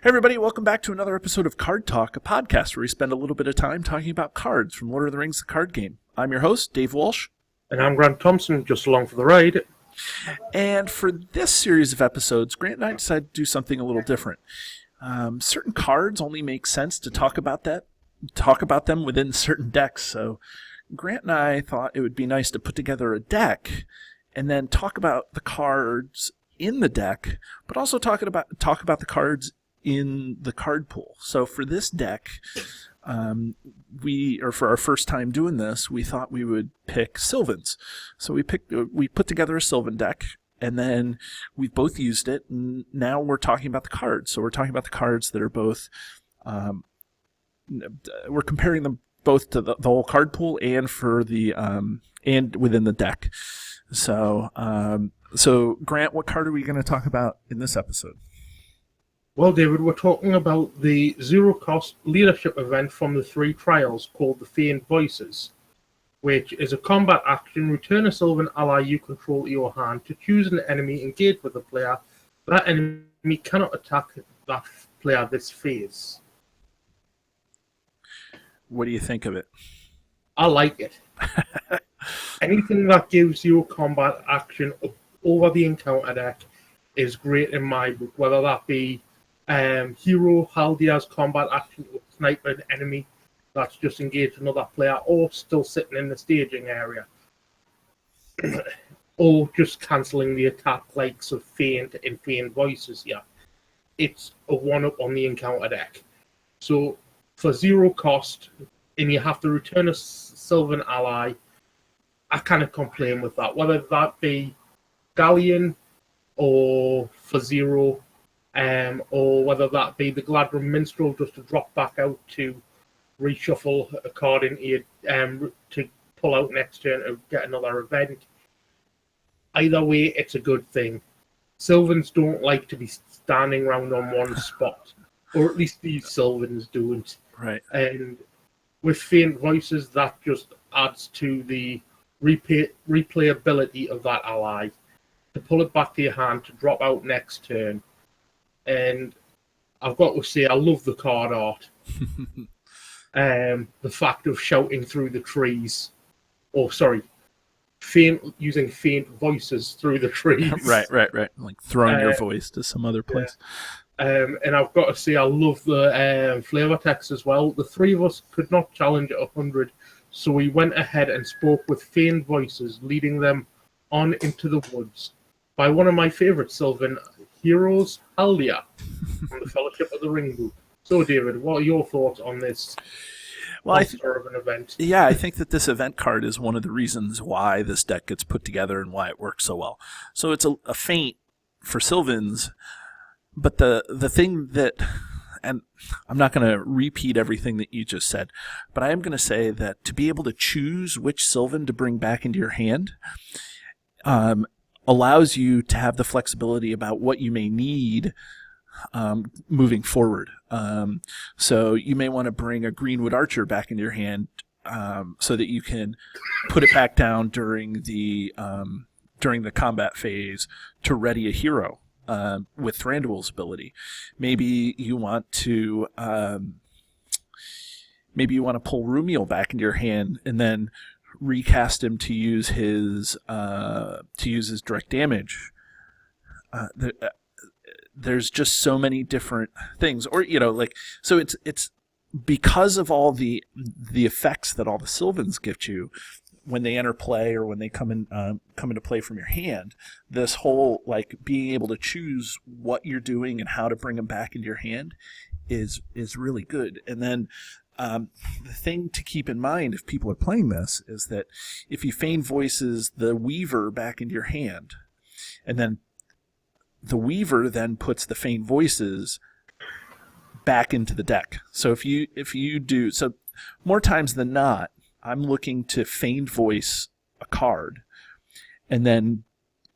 Hey everybody, welcome back to another episode of Card Talk, a podcast where we spend a little bit of time talking about cards from Lord of the Rings, the card game. I'm your host, Dave Walsh. And I'm Grant Thompson, just along for the ride. And for this series of episodes, Grant and I decided to do something a little different. Certain cards only make sense to talk about them within certain decks. So Grant and I thought it would be nice to put together a deck and then talk about the cards in the deck, but also talk about the cards in the card pool. So for this deck, for our first time doing this, we thought we would pick Silvans. So we put together a Silvan deck, and then we've both used it, and now we're talking about the cards. So we're talking about the cards that are both, we're comparing them both to the whole card pool and for the and within the deck. So Grant, what card are we going to talk about in this episode? Well, David, we're talking about the zero-cost leadership event from the 3 trials called the Feigned Voices, which is a combat action. Return a Silvan ally you control to your hand to choose an enemy engaged with a player. That enemy cannot attack that player this phase. What do you think of it? I like it. Anything that gives you a combat action over the encounter deck is great in my book, whether that be hero Haldia's combat action to sniper an enemy that's just engaged another player or still sitting in the staging area, or just cancelling the attack likes of Feigned and Feigned Voices. Yeah, it's a one-up on the encounter deck. So for 0 cost, and you have to return a Silvan ally, I kind of complain with that, whether that be Galleon or for 0, or whether that be the Gladrum Minstrel just to drop back out to reshuffle a card into to pull out next turn to get another event. Either way, it's a good thing. Silvans don't like to be standing around on one spot, or at least these Silvans don't. Right. And with Feigned Voices, that just adds to the replayability of that ally, to pull it back to your hand, to drop out next turn. And I've got to say, I love the card art. The fact of shouting through the trees. Using faint voices through the trees. Right. Like throwing your voice to some other place. Yeah. And I've got to say, I love the flavor text as well. The 3 of us could not challenge at 100, so we went ahead and spoke with Feigned Voices, leading them on into the woods by one of my favorite Silvan heroes, Haldia, from the Fellowship of the Ring book. So, David, what are your thoughts on this of an event? Yeah, I think that this event card is one of the reasons why this deck gets put together and why it works so well. So it's a feint for Silvans, but the thing that, and I'm not going to repeat everything that you just said, but I am going to say that to be able to choose which Silvan to bring back into your hand allows you to have the flexibility about what you may need moving forward. So you may want to bring a Greenwood Archer back into your hand so that you can put it back down during the combat phase to ready a hero with Thranduil's ability. Maybe you want to pull Rumiel back into your hand and then recast him to use his direct damage. There's just so many different things, or so it's because of all the effects that all the Silvans gift you when they enter play or when they come into play from your hand. This whole being able to choose what you're doing and how to bring them back into your hand is really good. And then the thing to keep in mind if people are playing this is that if you Feigned Voices the Weaver back into your hand, and then the Weaver then puts the Feigned Voices back into the deck. So if you do so, more times than not, I'm looking to Feigned Voice a card, and then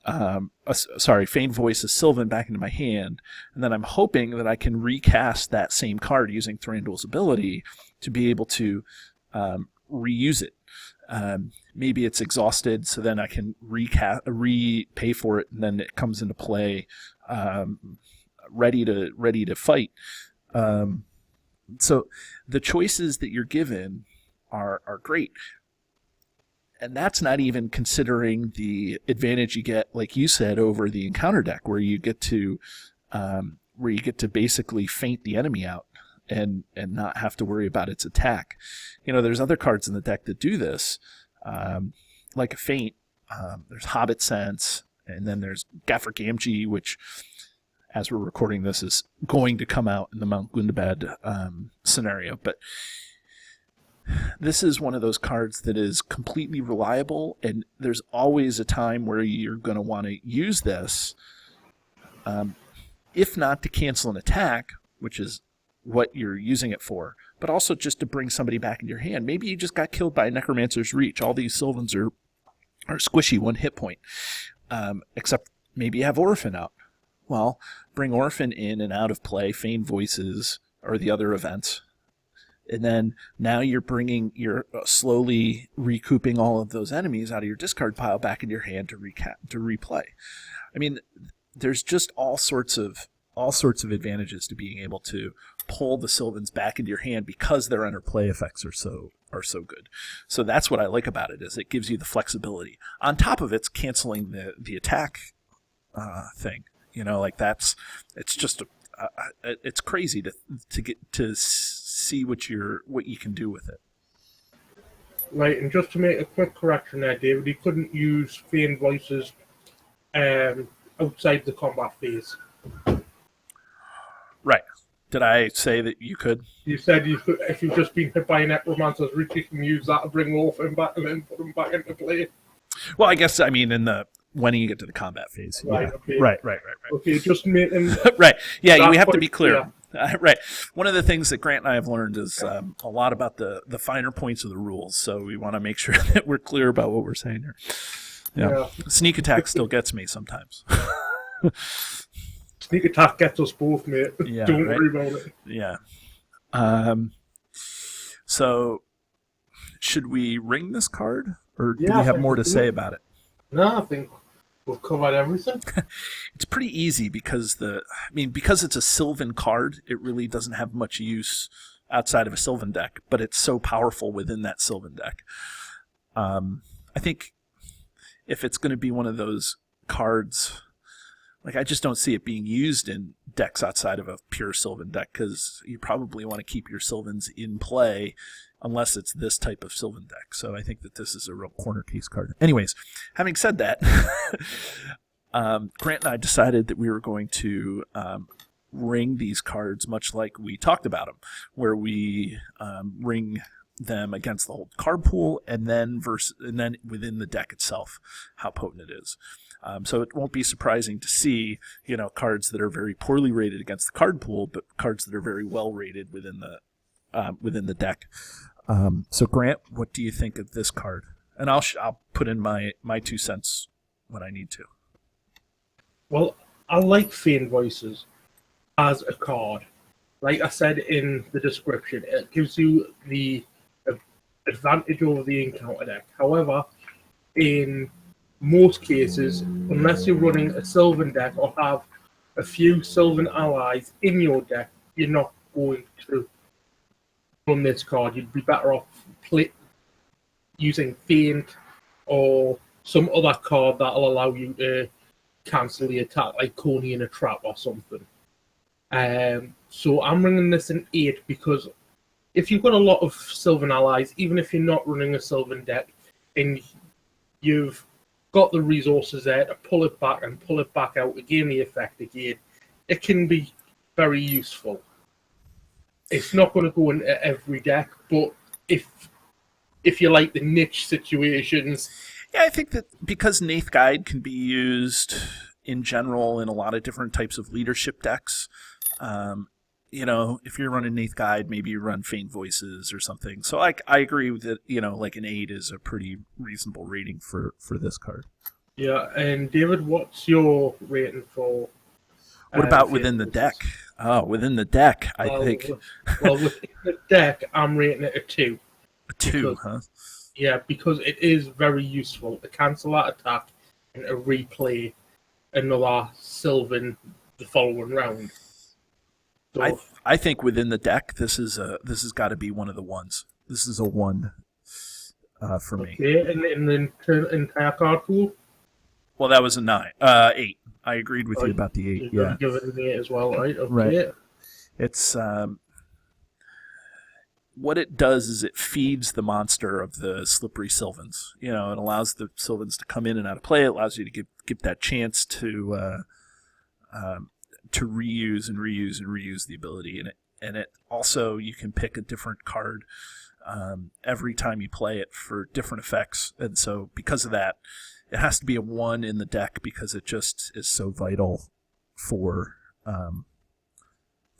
Feigned Voice a Silvan back into my hand, and then I'm hoping that I can recast that same card using Thranduil's ability to be able to reuse it. Maybe it's exhausted, so then I can repay for it, and then it comes into play ready to fight. So the choices that you're given are great. And that's not even considering the advantage you get, like you said, over the encounter deck, where you get to basically feint the enemy out and not have to worry about its attack. There's other cards in the deck that do this, like a feint. There's Hobbit Sense, and then there's Gaffer Gamgee, which, as we're recording this, is going to come out in the Mount Gundabad scenario. But this is one of those cards that is completely reliable, and there's always a time where you're going to want to use this, if not to cancel an attack, which is what you're using it for, but also just to bring somebody back in your hand. Maybe you just got killed by a Necromancer's Reach. All these Sylvans are squishy, 1 hit point, except maybe you have Orphan out. Well, bring Orphan in and out of play, Feigned Voices, or the other events. And then now you're slowly recouping all of those enemies out of your discard pile back in your hand to replay. I mean, there's just all sorts of advantages to being able to pull the Sylvans back into your hand because their interplay effects are so good. So that's what I like about it, is it gives you the flexibility. On top of it's canceling the attack thing. It's just it's crazy to get to see what you can do with it. Right, and just to make a quick correction there, David, you couldn't use Feigned Voices outside the combat phase. Right. Did I say that you could? You said you could, if you've just been hit by a Necromancer's Reach, you can use that to bring Orphan back and then put him back into play. Well, I guess, when you get to the combat phase. Right, yeah. okay. Right. Okay, just making... Right, yeah, we have to be clear. Yeah. Right. One of the things that Grant and I have learned is a lot about the finer points of the rules, so we want to make sure that we're clear about what we're saying here. Yeah. Sneak attack still gets me sometimes. Sneak attack gets us both, mate. Yeah, Don't right? worry about it. Yeah. So, should we ring this card, or do we have more to say about it? No, I think we've covered everything. It's pretty easy because because it's a Sylvan card, it really doesn't have much use outside of a Sylvan deck, but it's so powerful within that Sylvan deck. I think if it's going to be one of those cards, I just don't see it being used in decks outside of a pure Sylvan deck, because you probably want to keep your Sylvans in play unless it's this type of Sylvan deck. So I think that this is a real corner case card. Anyways, having said that, Grant and I decided that we were going to ring these cards much like we talked about them, where we ring them against the whole card pool and then within the deck itself, how potent it is. So it won't be surprising to see, cards that are very poorly rated against the card pool, but cards that are very well rated within the deck. So Grant, what do you think of this card? And I'll put in my 2 cents when I need to. Well, I like Feigned Voices as a card. Like I said in the description, it gives you the advantage over the encounter deck. However, in most cases, unless you're running a Sylvan deck or have a few Sylvan allies in your deck, you're not going to run this card. You'd be better off using Feint or some other card that'll allow you to cancel the attack, like Coney in a Trap or something. So I'm running this in 8 because if you've got a lot of Sylvan allies, even if you're not running a Sylvan deck, and you've got the resources there to pull it back and pull it back out to gain the effect again, it can be very useful. It's not going to go into every deck, but if you like the niche situations... Yeah, I think that because Nath Guide can be used in general in a lot of different types of leadership decks, if you're running Nath Guide, maybe you run Feigned Voices or something. So I agree with it, like an 8 is a pretty reasonable rating for this card. Yeah, and David, what's your rating for... What about within the deck? Oh, within the deck, I think... Well, within the deck, I'm rating it a 2. A 2, huh? Yeah, because it is very useful to cancel that attack and to replay another Sylvan the following round. So, I think within the deck, this has got to be one of the ones. This is a 1 for me. okay, and in the entire card pool? Well, that was a 9. 8. I agreed with you about the 8. You're Yeah. give it an 8 as well, right? Okay. Right. It's what it does is it feeds the monster of the Slippery Silvans. It allows the Silvans to come in and out of play. It allows you to get that chance to reuse and reuse and reuse the ability. And it also, you can pick a different card every time you play it for different effects. And so because of that, it has to be a 1 in the deck because it just is so vital for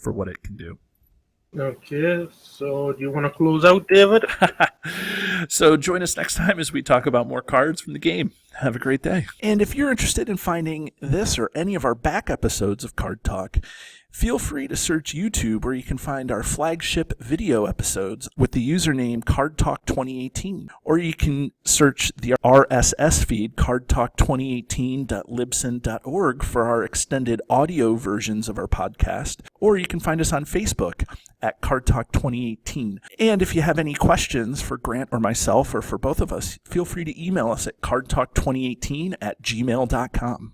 what it can do. Okay, so do you want to close out, David? So join us next time as we talk about more cards from the game. Have a great day. And if you're interested in finding this or any of our back episodes of Card Talk, feel free to search YouTube where you can find our flagship video episodes with the username Card Talk 2018. Or you can search the RSS feed, cardtalk2018.libsyn.org, for our extended audio versions of our podcast. Or you can find us on Facebook at Card Talk 2018. And if you have any questions for Grant or myself or for both of us, feel free to email us at cardtalk2018@gmail.com.